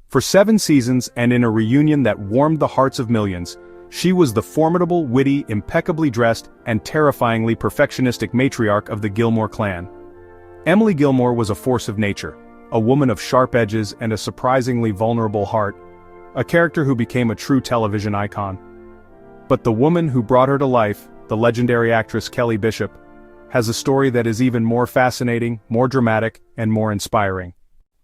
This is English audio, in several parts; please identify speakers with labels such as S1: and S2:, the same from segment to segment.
S1: For 7 seasons and in a reunion that warmed the hearts of millions, she was the formidable, witty, impeccably dressed, and terrifyingly perfectionistic matriarch of the Gilmore clan. Emily Gilmore was a force of nature, a woman of sharp edges and a surprisingly vulnerable heart, a character who became a true television icon. But the woman who brought her to life, the legendary actress Kelly Bishop, has a story that is even more fascinating, more dramatic, and more inspiring.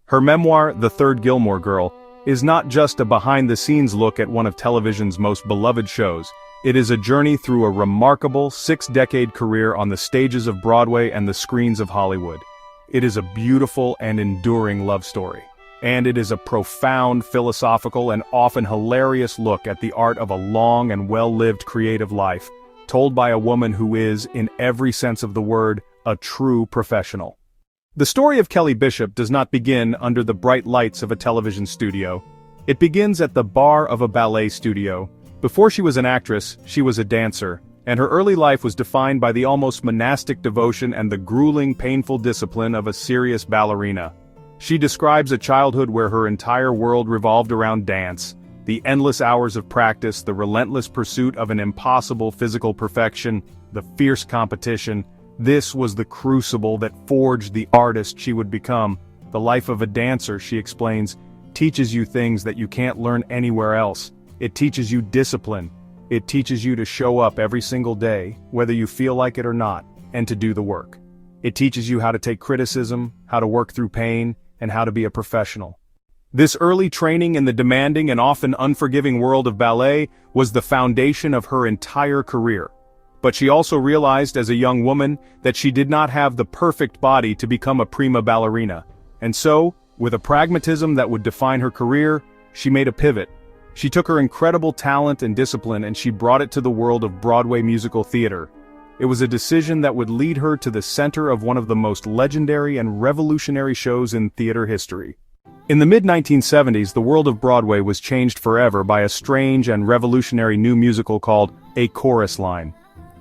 S1: Her memoir, The Third Gilmore Girl, is not just a behind-the-scenes look at one of television's most beloved shows. It is a journey through a remarkable 6-decade career on the stages of Broadway and the screens of Hollywood. It is a beautiful and enduring love story. And it is a profound, philosophical, and often hilarious look at the art of a long and well-lived creative life, told by a woman who is, in every sense of the word, a true professional. The story of Kelly Bishop does not begin under the bright lights of a television studio. It begins at the bar of a ballet studio. Before she was an actress, she was a dancer, and her early life was defined by the almost monastic devotion and the grueling, painful discipline of a serious ballerina. She describes a childhood where her entire world revolved around dance, the endless hours of practice, the relentless pursuit of an impossible physical perfection, the fierce competition. This was the crucible that forged the artist she would become. The life of a dancer, she explains, teaches you things that you can't learn anywhere else. It teaches you discipline. It teaches you to show up every single day, whether you feel like it or not, and to do the work. It teaches you how to take criticism, how to work through pain, and how to be a professional. This early training in the demanding and often unforgiving world of ballet was the foundation of her entire career. But she also realized as a young woman that she did not have the perfect body to become a prima ballerina. And so, with a pragmatism that would define her career, she made a pivot. She took her incredible talent and discipline and she brought it to the world of Broadway musical theater. It was a decision that would lead her to the center of one of the most legendary and revolutionary shows in theater history. In the mid-1970s, the world of Broadway was changed forever by a strange and revolutionary new musical called A Chorus Line.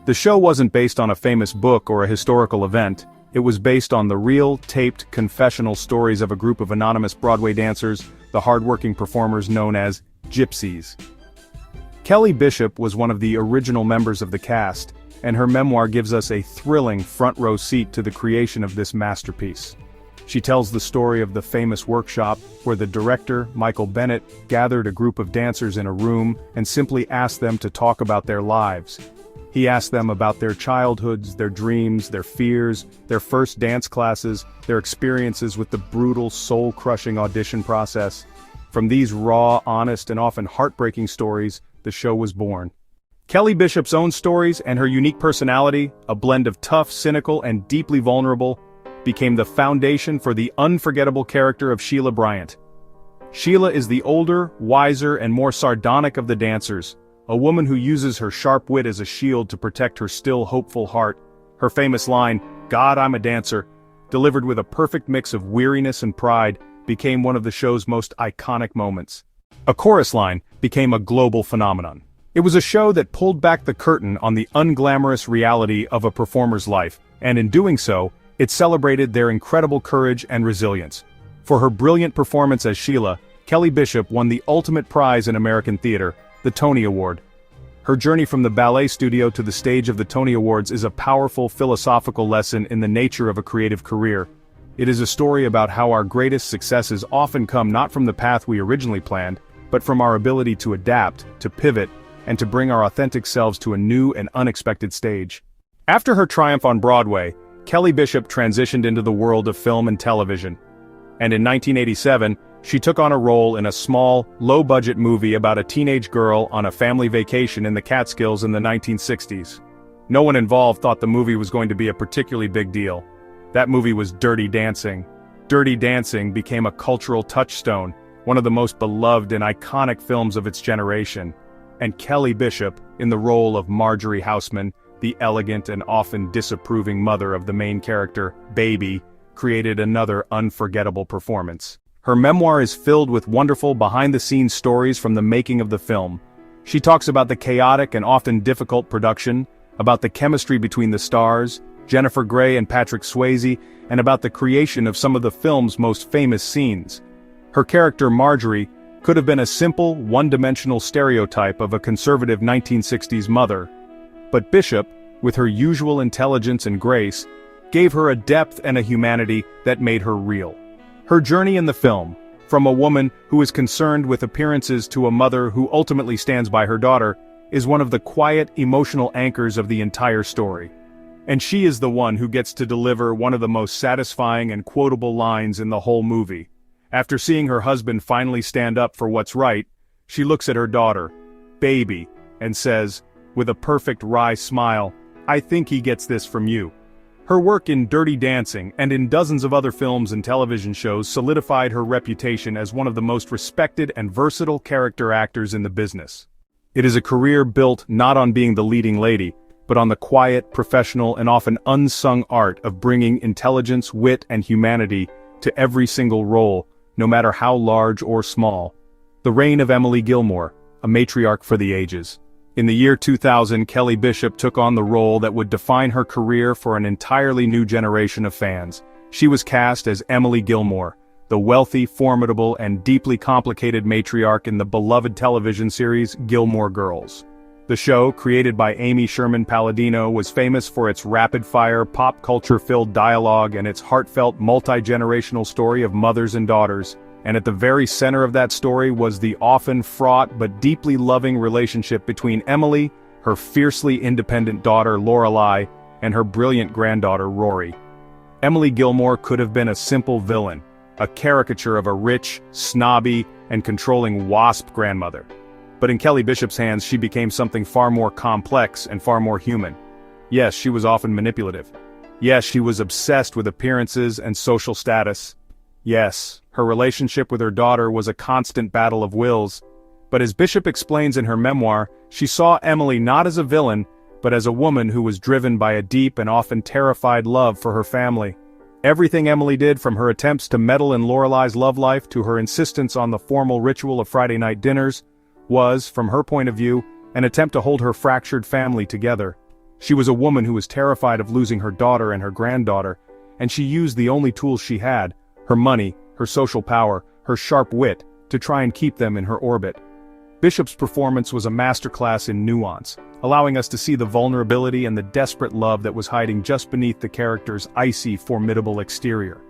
S1: The show wasn't based on a famous book or a historical event. It was based on the real, taped, confessional stories of a group of anonymous Broadway dancers, the hard-working performers known as gypsies. Kelly Bishop was one of the original members of the cast, and her memoir gives us a thrilling front-row seat to the creation of this masterpiece. She tells the story of the famous workshop where the director, Michael Bennett, gathered a group of dancers in a room and simply asked them to talk about their lives. He asked them about their childhoods, their dreams, their fears, their first dance classes, their experiences with the brutal, soul-crushing audition process. From these raw, honest, and often heartbreaking stories, the show was born. Kelly Bishop's own stories and her unique personality, a blend of tough, cynical, and deeply vulnerable, became the foundation for the unforgettable character of Sheila Bryant. Sheila is the older, wiser, and more sardonic of the dancers, a woman who uses her sharp wit as a shield to protect her still hopeful heart. Her famous line, "God, I'm a dancer," delivered with a perfect mix of weariness and pride, became one of the show's most iconic moments. A Chorus Line became a global phenomenon. It was a show that pulled back the curtain on the unglamorous reality of a performer's life, and in doing so, it celebrated their incredible courage and resilience. For her brilliant performance as Sheila, Kelly Bishop won the ultimate prize in American theater, the Tony Award. Her journey from the ballet studio to the stage of the Tony Awards is a powerful philosophical lesson in the nature of a creative career. It is a story about how our greatest successes often come not from the path we originally planned, but from our ability to adapt, to pivot, and to bring our authentic selves to a new and unexpected stage. After her triumph on Broadway, Kelly Bishop transitioned into the world of film and television. And in 1987, she took on a role in a small, low-budget movie about a teenage girl on a family vacation in the Catskills in the 1960s. No one involved thought the movie was going to be a particularly big deal. That movie was Dirty Dancing. Dirty Dancing became a cultural touchstone, one of the most beloved and iconic films of its generation. And Kelly Bishop, in the role of Marjorie Houseman, the elegant and often disapproving mother of the main character, Baby, created another unforgettable performance. Her memoir is filled with wonderful behind-the-scenes stories from the making of the film. She talks about the chaotic and often difficult production, about the chemistry between the stars, Jennifer Grey and Patrick Swayze, and about the creation of some of the film's most famous scenes. Her character Marjorie could have been a simple, one-dimensional stereotype of a conservative 1960s mother, but Bishop, with her usual intelligence and grace, gave her a depth and a humanity that made her real. Her journey in the film, from a woman who is concerned with appearances to a mother who ultimately stands by her daughter, is one of the quiet, emotional anchors of the entire story. And she is the one who gets to deliver one of the most satisfying and quotable lines in the whole movie. After seeing her husband finally stand up for what's right, she looks at her daughter, baby, and says, with a perfect wry smile, "I think he gets this from you." Her work in Dirty Dancing and in dozens of other films and television shows solidified her reputation as one of the most respected and versatile character actors in the business. It is a career built not on being the leading lady, but on the quiet, professional, and often unsung art of bringing intelligence, wit, and humanity to every single role, no matter how large or small. The reign of Emily Gilmore, a matriarch for the ages. In the year 2000, Kelly Bishop took on the role that would define her career for an entirely new generation of fans. She was cast as Emily Gilmore, the wealthy, formidable, and deeply complicated matriarch in the beloved television series Gilmore Girls. The show, created by Amy Sherman Palladino, was famous for its rapid-fire, pop-culture-filled dialogue and its heartfelt, multi-generational story of mothers and daughters. And at the very center of that story was the often fraught but deeply loving relationship between Emily, her fiercely independent daughter Lorelai, and her brilliant granddaughter Rory. Emily Gilmore could have been a simple villain, a caricature of a rich, snobby, and controlling wasp grandmother. But in Kelly Bishop's hands she became something far more complex and far more human. Yes, she was often manipulative. Yes, she was obsessed with appearances and social status. Yes, her relationship with her daughter was a constant battle of wills. But as Bishop explains in her memoir, she saw Emily not as a villain, but as a woman who was driven by a deep and often terrified love for her family. Everything Emily did, from her attempts to meddle in Lorelai's love life to her insistence on the formal ritual of Friday night dinners, was, from her point of view, an attempt to hold her fractured family together. She was a woman who was terrified of losing her daughter and her granddaughter, and she used the only tools she had, her money, her social power, her sharp wit, to try and keep them in her orbit. Bishop's performance was a masterclass in nuance, allowing us to see the vulnerability and the desperate love that was hiding just beneath the character's icy, formidable exterior.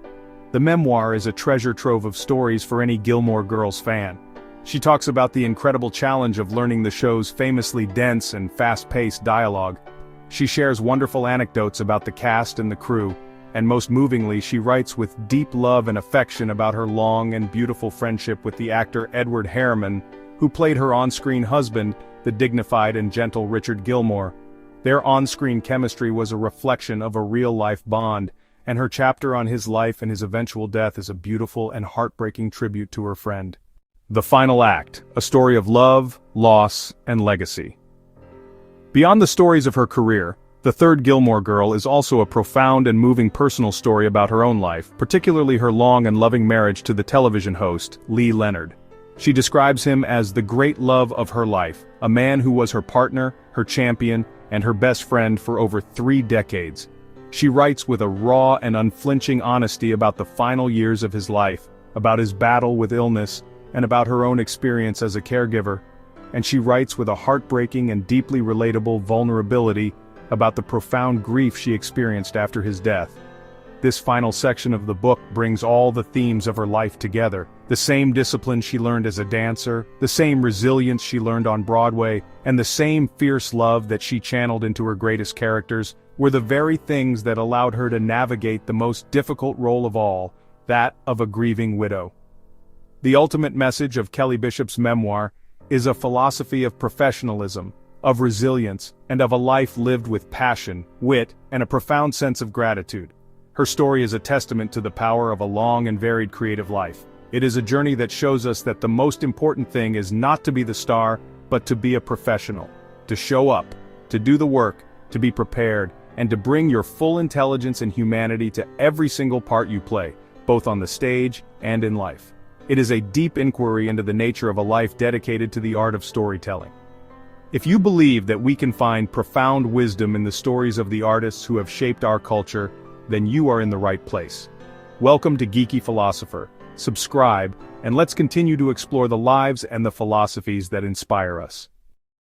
S1: The memoir is a treasure trove of stories for any Gilmore Girls fan. She talks about the incredible challenge of learning the show's famously dense and fast-paced dialogue. She shares wonderful anecdotes about the cast and the crew, and most movingly she writes with deep love and affection about her long and beautiful friendship with the actor Edward Harriman, who played her on-screen husband, the dignified and gentle Richard Gilmore. Their on-screen chemistry was a reflection of a real-life bond, and her chapter on his life and his eventual death is a beautiful and heartbreaking tribute to her friend. The final act, a story of love, loss, and legacy. Beyond the stories of her career, The Third Gilmore Girl is also a profound and moving personal story about her own life, particularly her long and loving marriage to the television host, Lee Leonard. She describes him as the great love of her life, a man who was her partner, her champion, and her best friend for over 3 decades. She writes with a raw and unflinching honesty about the final years of his life, about his battle with illness, and about her own experience as a caregiver. And she writes with a heartbreaking and deeply relatable vulnerability about the profound grief she experienced after his death. This final section of the book brings all the themes of her life together. The same discipline she learned as a dancer, the same resilience she learned on Broadway, and the same fierce love that she channeled into her greatest characters were the very things that allowed her to navigate the most difficult role of all, that of a grieving widow. The ultimate message of Kelly Bishop's memoir is a philosophy of professionalism, of resilience, and of a life lived with passion, wit, and a profound sense of gratitude. Her story is a testament to the power of a long and varied creative life. It is a journey that shows us that the most important thing is not to be the star, but to be a professional. To show up, to do the work, to be prepared, and to bring your full intelligence and humanity to every single part you play, both on the stage and in life. It is a deep inquiry into the nature of a life dedicated to the art of storytelling. If you believe that we can find profound wisdom in the stories of the artists who have shaped our culture, then you are in the right place. Welcome to Geeky Philosopher, subscribe, and let's continue to explore the lives and the philosophies that inspire us.